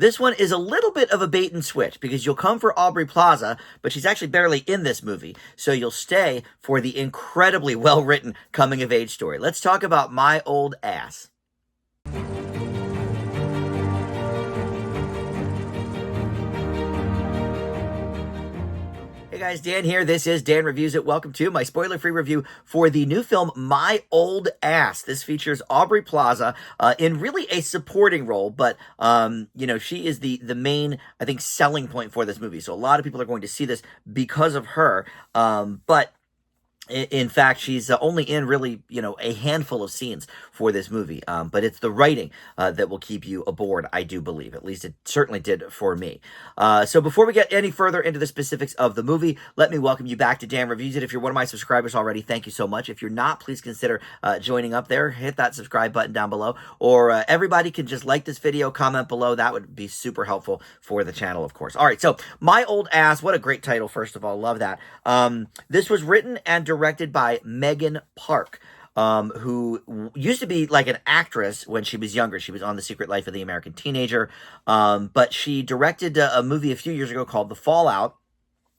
This one is a little bit of a bait and switch because you'll come for Aubrey Plaza, but she's actually barely in this movie. So you'll stay for the incredibly well-written coming-of-age story. Let's talk about My Old Ass. Hey guys, Dan here. This is Dan Reviews It. Welcome to my spoiler-free review for the new film, My Old Ass. This features Aubrey Plaza in really a supporting role, but, she is the main, I think, selling point for this movie. So a lot of people are going to see this because of her, but in fact, she's only in really, a handful of scenes for this movie. But it's the writing that will keep you aboard, I do believe. At least it certainly did for me. So before we get any further into the specifics of the movie, let me welcome you back to Dan Reviews It. If you're one of my subscribers already, thank you so much. If you're not, please consider joining up there. Hit that subscribe button down below. Or everybody can just like this video, comment below. That would be super helpful for the channel, of course. All right, so My Old Ass, what a great title, first of all. Love that. This was written and directed by Megan Park, who used to be like an actress when she was younger. She was on The Secret Life of the American Teenager, but she directed a movie a few years ago called The Fallout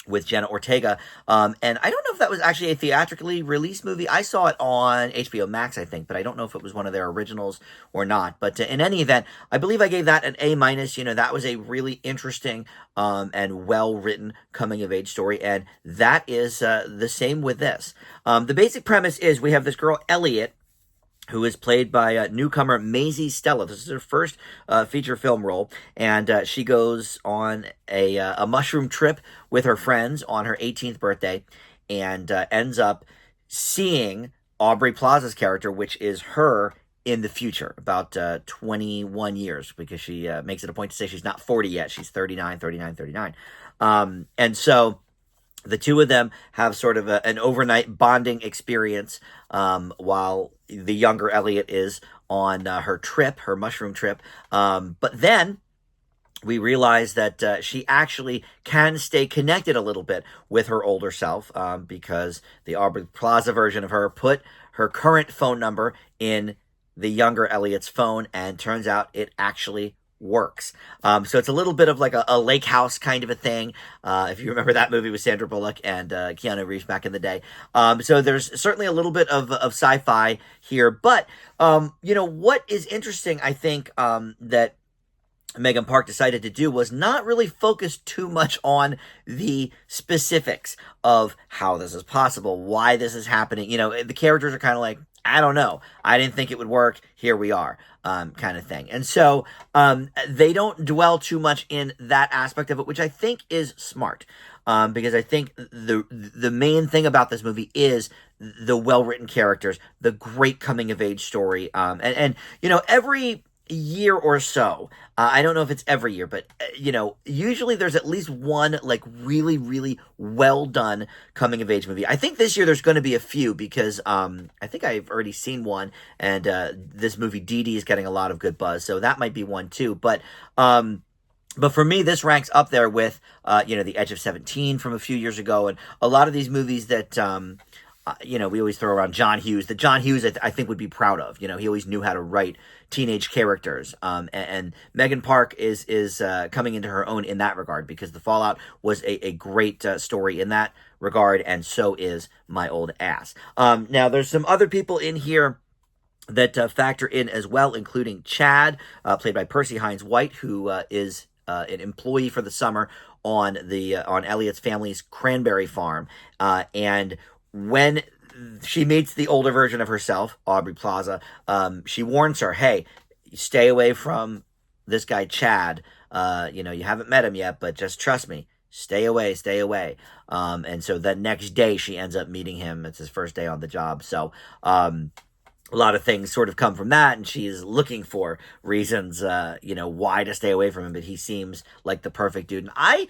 with Jenna Ortega, and I don't know if that was actually a theatrically released movie. I saw it on HBO Max, I think, but I don't know if it was one of their originals or not. But in any event, I believe I gave that an A-. That was a really interesting and well-written coming-of-age story, and that is the same with this. The basic premise is we have this girl, Elliot, who is played by newcomer Maisie Stella. This is her first feature film role, and she goes on a mushroom trip with her friends on her 18th birthday, and ends up seeing Aubrey Plaza's character, which is her in the future, about 21 years, because she makes it a point to say she's not 40 yet. She's 39. And so the two of them have sort of an overnight bonding experience while the younger Elliot is on her trip, her mushroom trip. But then we realize that she actually can stay connected a little bit with her older self because the Aubrey Plaza version of her put her current phone number in the younger Elliot's phone, and turns out it actually works. So it's a little bit of like a lake house kind of a thing. If you remember that movie with Sandra Bullock and Keanu Reeves back in the day. So there's certainly a little bit of sci-fi here. But, what is interesting, I think, that Megan Park decided to do was not really focus too much on the specifics of how this is possible, why this is happening. The characters are kind of like, I don't know. I didn't think it would work. Here we are, kind of thing. And so they don't dwell too much in that aspect of it, which I think is smart, because I think the main thing about this movie is the well-written characters, the great coming-of-age story, and every year or so, I don't know if it's every year, but usually there's at least one like really, really well done coming of age movie. I think this year there's going to be a few because I think I've already seen one, and this movie Dee Dee is getting a lot of good buzz, so that might be one too. But for me, this ranks up there with The Edge of 17 from a few years ago, and a lot of these movies that we always throw around John Hughes, that John Hughes, I think, would be proud of. He always knew how to write teenage characters. And Megan Park is coming into her own in that regard, because The Fallout was a great story in that regard, and so is My Old Ass. Now, there's some other people in here that factor in as well, including Chad, played by Percy Hines White, who is an employee for the summer on Elliot's family's cranberry farm, and when she meets the older version of herself, Aubrey Plaza, she warns her, hey, stay away from this guy Chad. You haven't met him yet, but just trust me. Stay away. And so the next day she ends up meeting him. It's his first day on the job. So a lot of things sort of come from that, and she's looking for reasons, why to stay away from him, but he seems like the perfect dude. And I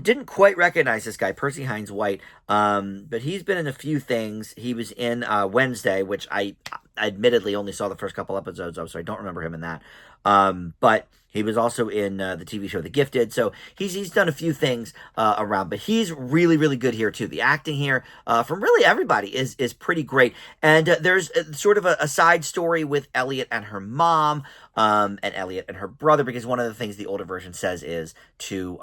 didn't quite recognize this guy, Percy Hines White, but he's been in a few things. He was in Wednesday, which I admittedly only saw the first couple episodes of, so I don't remember him in that. But he was also in the TV show The Gifted, so he's done a few things around, but he's really, really good here too. The acting here from really everybody is pretty great, and there's sort of a side story with Elliot and her mom, and Elliot and her brother, because one of the things the older version says is to,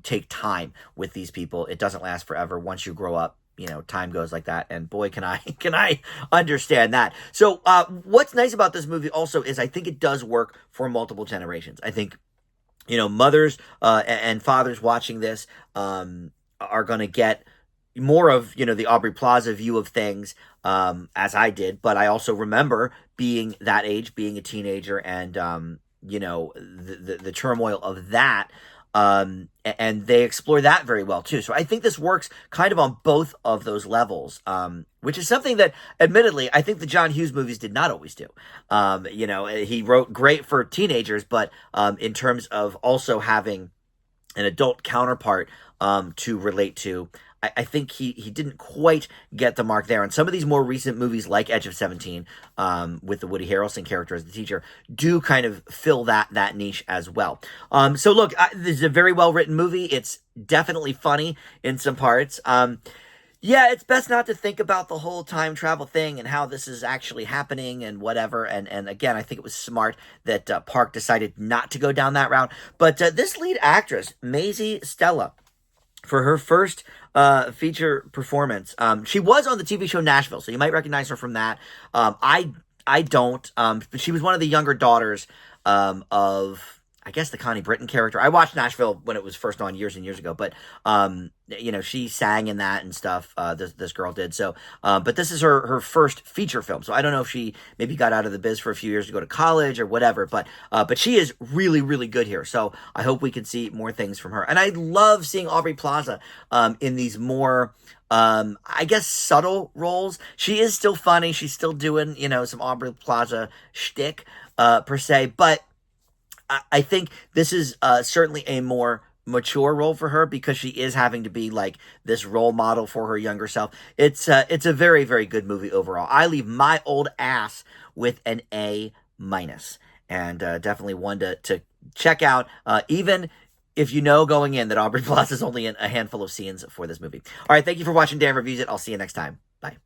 take time with these people. It doesn't last forever. Once you grow up, time goes like that. And boy, can I can I understand that. So what's nice about this movie also is I think it does work for multiple generations. I think, mothers and fathers watching this are going to get more of, the Aubrey Plaza view of things, as I did. But I also remember being that age, being a teenager, and, the turmoil of that. And they explore that very well too. So I think this works kind of on both of those levels, which is something that, admittedly, I think the John Hughes movies did not always do. He wrote great for teenagers, but in terms of also having an adult counterpart to relate to, I think he didn't quite get the mark there. And some of these more recent movies, like Edge of 17, with the Woody Harrelson character as the teacher, do kind of fill that niche as well. So look, this is a very well written movie. It's definitely funny in some parts. Yeah, it's best not to think about the whole time travel thing and how this is actually happening and whatever. And again, I think it was smart that Park decided not to go down that route. But this lead actress, Maisie Stella, for her first feature performance, she was on the TV show Nashville, so you might recognize her from that. I don't. But she was one of the younger daughters of, I guess, the Connie Britton character. I watched Nashville when it was first on years and years ago, but she sang in that and stuff. This girl did. So, but this is her first feature film. So I don't know if she maybe got out of the biz for a few years to go to college or whatever. But she is really, really good here. So I hope we can see more things from her. And I love seeing Aubrey Plaza in these more, I guess, subtle roles. She is still funny. She's still doing some Aubrey Plaza shtick per se, but I think this is certainly a more mature role for her because she is having to be like this role model for her younger self. It's a very, very good movie overall. I leave My Old Ass with an A-, and definitely one to check out, even if you know going in that Aubrey Plaza is only in a handful of scenes for this movie. All right, thank you for watching Dan Reviews It. I'll see you next time. Bye.